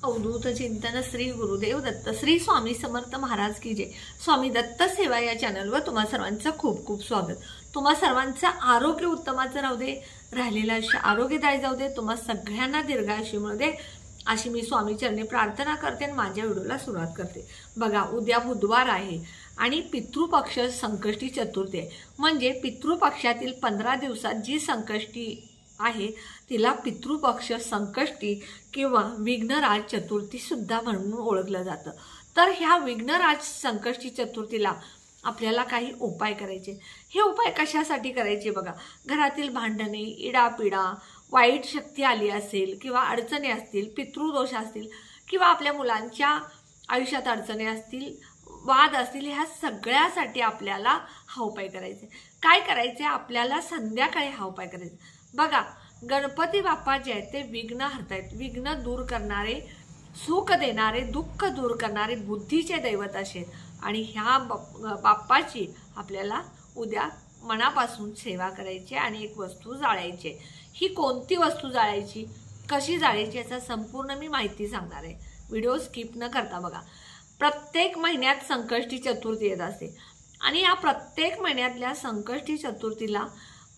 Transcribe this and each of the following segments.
अवधूत चिंतन श्री गुरुदेव दत्त श्री स्वामी समर्थ महाराज की जय। स्वामी दत्त सेवा या चॅनलवर तुम्हा सर्वांचं खूप खूप स्वागत। तुम्हा सर्वांचं आरोग्य उत्तमाचं राहू दे, राहिलेलं आयुष्य आरोग्यदायी जाऊ दे, तुम्हा सगळ्यांना दीर्घायुष्य मिळू दे अशी मी स्वामी चरणी प्रार्थना करते आणि माझ्या व्हिडिओला सुरुवात करते। बघा, उद्या बुधवार आहे आणि पितृपक्ष संकष्टी चतुर्थी आहे। म्हणजे पितृपक्षातील 15 दिवसात जी संकष्टी आहे तिला पितृपक्ष संकष्टी किंवा विघ्नराज चतुर्थी सुद्धा म्हणून ओळखलं जातं। तर ह्या विघ्नराज संकष्टी चतुर्थीला आपल्याला काही उपाय करायचे। हे उपाय कशासाठी करायचे बघा, घरातील भांडणे, इडापिडा, वाईट शक्ती आली असेल किंवा अडचणी असतील, पितृदोष असतील किंवा आपल्या मुलांच्या आयुष्यात अडचणी असतील, वाद असतील, ह्या सगळ्यासाठी आपल्याला हा उपाय करायचा। काय करायचे, आपल्याला संध्याकाळी हा उपाय करायचा। बघा, गणपती बाप्पा जे आहेत ते विघ्न हरतायत, विघ्न दूर करणारे, सुख देणारे, दुःख दूर करणारे बुद्धीचे दैवत असे आणि ह्या बाप्पाची आपल्याला उद्या मनापासून सेवा करायची आणि एक वस्तू जाळायची। ही कोणती वस्तू जाळायची, कशी जाळायची याचा संपूर्ण मी माहिती सांगणार आहे। व्हिडिओ स्किप न करता बघा। प्रत्येक महिन्यात संकष्टी चतुर्थी येत असते आणि या प्रत्येक महिन्यातल्या संकष्टी चतुर्थीला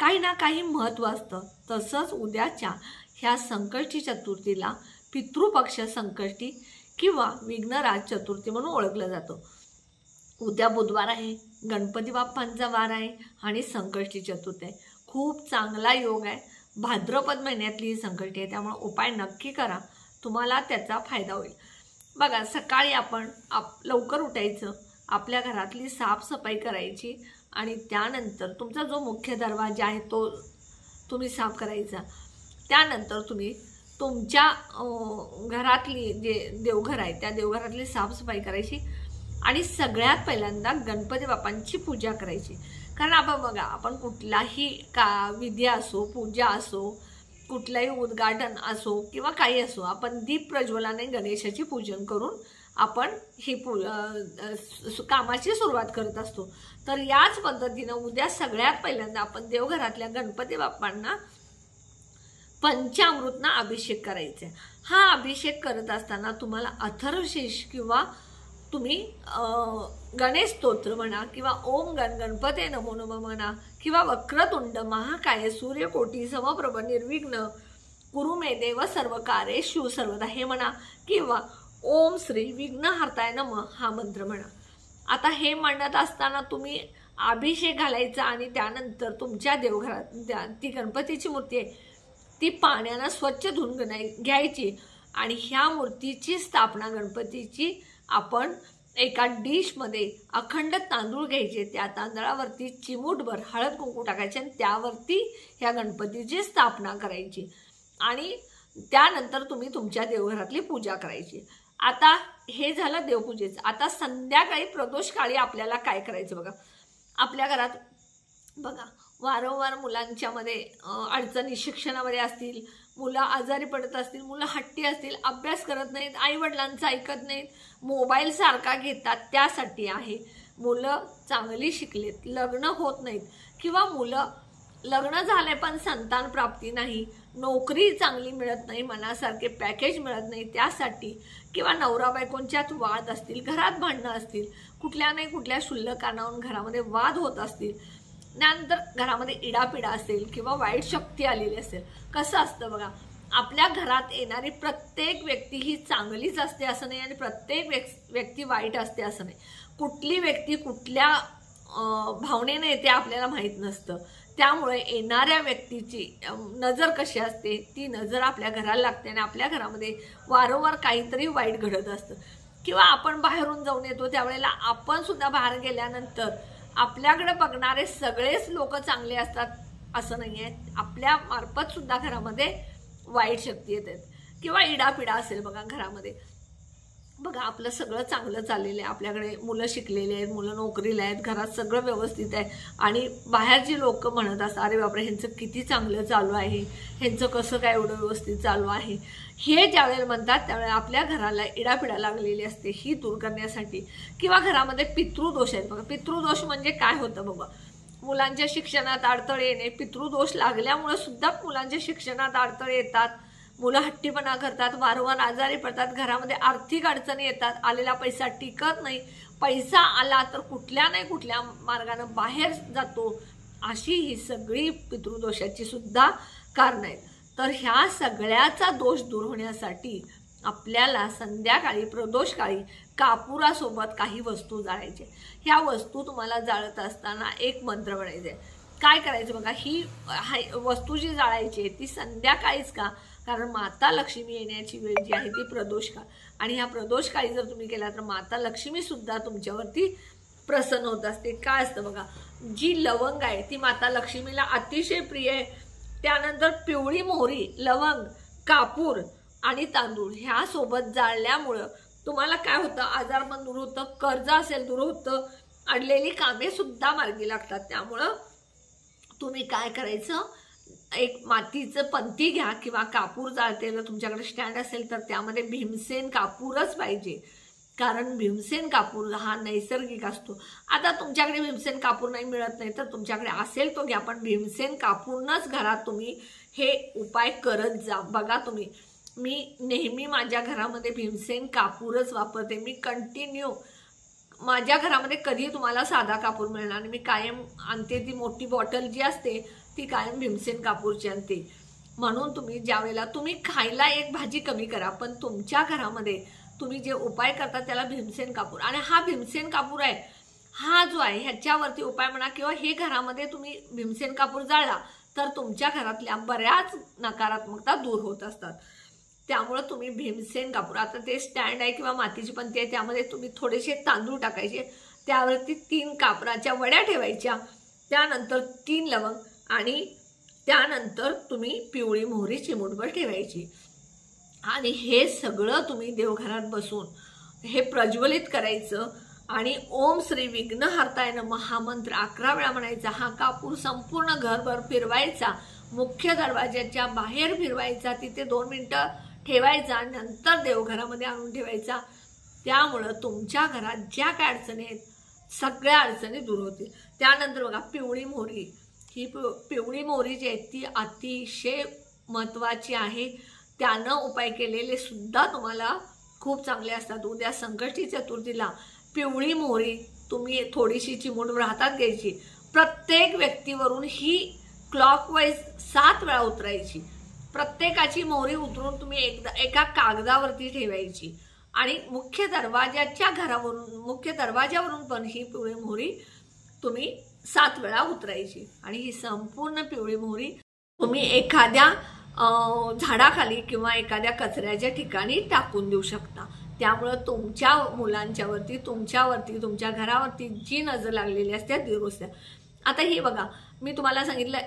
काही ना काही महत्त्व असतं। तसंच उद्याच्या ह्या संकष्टी चतुर्थीला पितृपक्ष संकष्टी किंवा विघ्नराज चतुर्थी म्हणून ओळखलं जातं। उद्या बुधवार आहे, गणपती बाप्पांचा वार आहे आणि संकष्टी चतुर्थी आहे। खूप चांगला योग आहे। भाद्रपद महिन्यातली ही संकष्टी आहे, त्यामुळे उपाय नक्की करा, तुम्हाला त्याचा फायदा होईल। बघा, सकाळी आपण लवकर उठायचं, आपल्या घरातली साफसफाई करायची आणि त्यानंतर तुमचा जो मुख्य दरवाजा आहे तो तुम्ही साफ करायचा। त्यानंतर तुम्ही तुमच्या घरातली जे देवघर आहे त्या देवघरातली साफसफाई करायची आणि सगळ्यात पहिल्यांदा गणपती बाप्पांची पूजा करायची। कारण आपण बघा, आपण कुठलाही विधी असो, पूजा असो, कुठलाही उद्घाटन असो किंवा काही असो, आपण दीप प्रज्वलाने गणेशाची पूजन करून आपण ही कामाची सुरुवात करत असतो। तर याच पद्धतीनं उद्या सगळ्यात पहिल्यांदा आपण देवघरातल्या गणपती बाप्पांना पंचामृतना अभिषेक करायचा। हा अभिषेक करत असताना तुम्हाला अथर्वशीर्ष किंवा तुम्ही गणेश स्तोत्र म्हणा किंवा ओम गणपते नमो नमः म्हणा किंवा वक्रतुंड महाकाय सूर्यकोटी समप्रभ निर्विघ्न कुरु मे देव सर्व कार्येषु सर्वदा हे म्हणा किंवा ओम श्री विघ्नहर्ताय नमः हा मंत्र म्हणा। आता हे म्हणत असताना तुम्ही अभिषेक घालायचा आणि त्यानंतर तुमच्या देवघरात ती गणपतीची मूर्ती आहे ती पाण्यानं स्वच्छ धुवून घ्यायची आणि ह्या मूर्तीची स्थापना गणपतीची आपण एका डिशमध्ये अखंड तांदूळ घ्यायचे, त्या तांदळावरती चिमूटभर हळद कुंकू टाकायचे आणि त्यावरती ह्या गणपतीची स्थापना करायची आणि त्यानंतर तुम्ही तुमच्या देवघरातली पूजा करायची। आता हे झालं देवपूजेचं। आता संध्याकाळी प्रदोष काळी आपल्याला काय करायचं बघा, आपल्या घरात बघा वारंवार मुलांच्या मध्ये अडचणी शिक्षणामध्ये असतील, मुलं आजारी पडत असतील, मुलं हट्टी असतील, अभ्यास करत नाहीत, आई वडिलांचं ऐकत नाहीत, मोबाईल सारखा घेतात, त्यासाठी आहे। मुलं चांगली शिकलेत, लग्न होत नाहीत किंवा मुलं लग्न झाले पण संतान प्राप्ती नाही, नोकरी चांगली मिळत नाही, मनासारखे पॅकेज मिळत नाही, त्यासाठी किंवा नवरा बायकोंच्यात वाद असतील, घरात भांडणं असतील, कुठल्या नाही कुठल्या क्षुल्लक कारणावरून घरामध्ये वाद होत असतील, त्यानंतर घरामध्ये इडापिडा असेल किंवा वाईट शक्ती आलेली असेल। कसं असतं बघा, आपल्या घरात येणारी प्रत्येक व्यक्ती ही चांगलीच असते असं नाही आणि प्रत्येक व्यक्ती वाईट असते असं नाही। कुठली व्यक्ती कुठल्या भावनेने येते आपल्याला माहीत नसतं, त्यामुळे येणाऱ्या व्यक्तीची नजर कशी असते ती नजर आपल्या घराला लागते आणि आपल्या घरामध्ये वारंवार काहीतरी वाईट घडत असतं किंवा आपण बाहेरून जाऊन येतो त्यावेळेला आपण सुद्धा बाहेर गेल्यानंतर आपल्याकडे बघणारे सगळेच लोक चांगले असतात असं नाही आहे, आपल्या मार्फत सुद्धा घरामध्ये वाईट शक्ती येतात किंवा इडापिडा असेल बघा घरामध्ये। बघा, आपलं सगळं चांगलं चाललेलं आहे, आपल्याकडे मुलं शिकलेले आहेत, मुलं नोकरीला आहेत, घरात सगळं व्यवस्थित आहे आणि बाहेरची लोक म्हणत असतात अरे बापरे ह्यांचं किती चांगलं चालू आहे, ह्यांचं कसं काय एवढं व्यवस्थित चालू आहे। हे ज्यावेळेला म्हणतात त्यावेळेला आपल्या घराला इडापिडा लागलेली असते, ही दूर करण्यासाठी किंवा घरामध्ये पितृदोष आहेत बघा। पितृदोष म्हणजे काय होतं बघा, मुलांच्या शिक्षणात अडथळे येणे, पितृदोष लागल्यामुळे सुद्धा मुलांच्या शिक्षणात अडथळे येतात, मुलं हट्टीपणा करतात, वारंवार आजारी पडतात, घरामध्ये आर्थिक अडचणी येतात, आलेला पैसा टिकत नाही, पैसा आला तर कुठल्या नाही कुठल्या मार्गाने बाहेर जातो, अशी ही सगळी पितृदोषाची सुद्धा कारण आहेत। तर ह्या सगळ्याचा दोष दूर होण्यासाठी आपल्याला संध्याकाळी प्रदोषकाळी कापुरासोबत काही वस्तू जाळायचे। ह्या वस्तू तुम्हाला जाळत असताना एक मंत्र म्हणायचे। काय करायचं बघा, ही वस्तू जी जाळायची आहे ती संध्याकाळीच का, कारण माता लक्ष्मी येण्याची वेळ जी आहे ती प्रदोषकाळ, आणि ह्या प्रदोषकाळी जर तुम्ही केला तर माता लक्ष्मी सुद्धा तुमच्यावरती प्रसन्न होत असते। काय असतं बघा, जी लवंग आहे ती माता लक्ष्मीला अतिशय प्रिय आहे। त्यानंतर पिवळी मोहरी, लवंग, कापूर आणि तांदूळ ह्या सोबत जाळल्यामुळं तुम्हाला काय होतं, आजारपण दूर होतं, कर्ज असेल दूर होतं, अडलेली कामे सुद्धा मार्गी लागतात। त्यामुळं तुम्ही काय करायचं, एक मातीचं पंती घ्या किंवा कापूर जाळतेलं तुमच्याकडे स्टँड असेल तर त्यामध्ये भीमसेन कापूरच पाहिजे, कारण भीमसेन कापूर हा नैसर्गिक असतो। आता तुमच्याकडे भीमसेन कापूर नाही मिळत नाही तर तुमच्याकडे असेल तो घ्या, पण भीमसेन कापूरनच घरात तुम्ही हे उपाय करत जा। बघा तुम्ही, मी नेहमी माझ्या घरामध्ये भीमसेन कापूरच वापरते। मी कंटिन्यू माझ्या घरामध्ये कधी तुम्हाला साधा कापूर मिळणार नाही, मी कायम आणते ती मोठी बॉटल जी असते ती कायम भीमसेन कापूरची आणते। म्हणून तुम्ही ज्यावेळेला तुम्ही खायला एक भाजी कमी करा, पण तुमच्या घरामध्ये तुम्ही जे उपाय करता त्याला भीमसेन कापूर, आणि हा भीमसेन कापूर आहे हा जो आहे ह्याच्यावरती उपाय म्हणा किंवा हे घरामध्ये तुम्ही भीमसेन कापूर जाळला तर तुमच्या घरातल्या बऱ्याच नकारात्मकता दूर होत असतात। त्यामुळे तुम्ही भीमसेन कापूर, आता ते स्टँड आहे किंवा मातीची पंती आहे त्यामध्ये तुम्ही थोडेसे तांदूळ टाकायचे, त्यावरती 3 कापराच्या वड्या ठेवायच्या, त्यानंतर 3 लवंग आणि त्यानंतर तुम्ही पिवळी मोहरी चिमूटभर ठेवायची, आणि हे सगळं तुम्ही देवघरात बसून हे प्रज्वलित करायचं आणि ओम श्री विघ्नहर्ताय नमः हा मंत्र 11 वेळा म्हणायचा। हा कापूर संपूर्ण घरभर फिरवायचा, मुख्य दरवाजाच्या बाहेर फिरवायचा, तिथे 2 मिनिटं ठेवायचा, नंतर देवघरामध्ये आणून ठेवायचा। त्यामुळं तुमच्या घरात ज्या काय अडचणी आहेत सगळ्या अडचणी दूर होतील। त्यानंतर बघा, पिवळी मोहरी, ही पिवळी मोहरी जी आहे ती अतिशय महत्त्वाची आहे। त्यानं उपाय केलेले सुद्धा तुम्हाला खूप चांगले असतात। उद्या संकष्टी चतुर्थीला पिवळी मोहरी तुम्ही थोडीशी चिमूटभर हातात घ्यायची, प्रत्येक व्यक्तीवरून ही क्लॉकवाईज 7 वेळा उतरायची, प्रत्येकाची मोहरी उतरून तुम्ही एका कागदावरती ठेवायची, आणि मुख्य दरवाजावरून पण ही पिवळी मोहरी तुम्ही 7 वेळा उतरायची, आणि ही संपूर्ण पिवळी मोहरी तुम्ही एखाद्या झाडाखाली किंवा एखाद्या कचऱ्याच्या ठिकाणी टाकून देऊ शकता। त्यामुळे तुमच्या मुलांच्यावरती, तुमच्यावरती, तुमच्या घरावरती जी नजर लागलेली असते दूर असते। आता हे बघा, मी तुम्हाला सांगितलं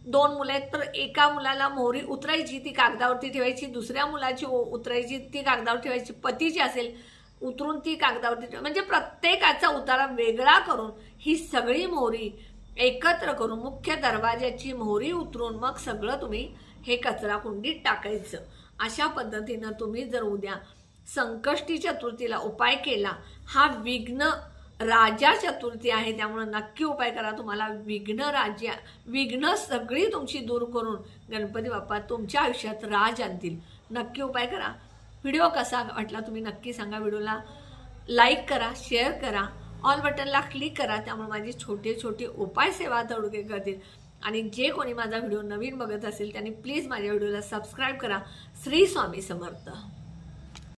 2 मुलं आहेत तर एका मुलाला मोहरी उतरायची, ती कागदावरती ठेवायची, दुसऱ्या मुलाची उतरायची, ती कागदावर ठेवायची, पतीची असेल उतरून ती कागदावरती, म्हणजे प्रत्येकाचा उतारा वेगळा करून ही सगळी मोहरी एकत्र करून मुख्य दरवाजाची मोहरी उतरून मग सगळं तुम्ही हे कचरा कुंडीत टाकायचं। अशा पद्धतीनं तुम्ही जर उद्या संकष्टी चतुर्थीला उपाय केला, हा विघ्न राजा चतुर्थी आहे त्यामुळे नक्की उपाय करा। तुम्हाला विघ्न सगळी तुमची दूर करून गणपती बाप्पा तुमच्या आयुष्यात राज आणतील। नक्की उपाय करा। व्हिडिओ कसा वाटला तुम्ही नक्की सांगा। व्हिडिओला लाईक करा, शेअर करा, ऑल बटनला क्लिक करा, त्यामुळे माझी छोटे छोटे उपाय सेवा तडुके करतील। आणि जे कोणी माझा व्हिडिओ नवीन बघत असेल त्यांनी प्लीज माझ्या व्हिडिओला सबस्क्राईब करा। श्री स्वामी समर्थ।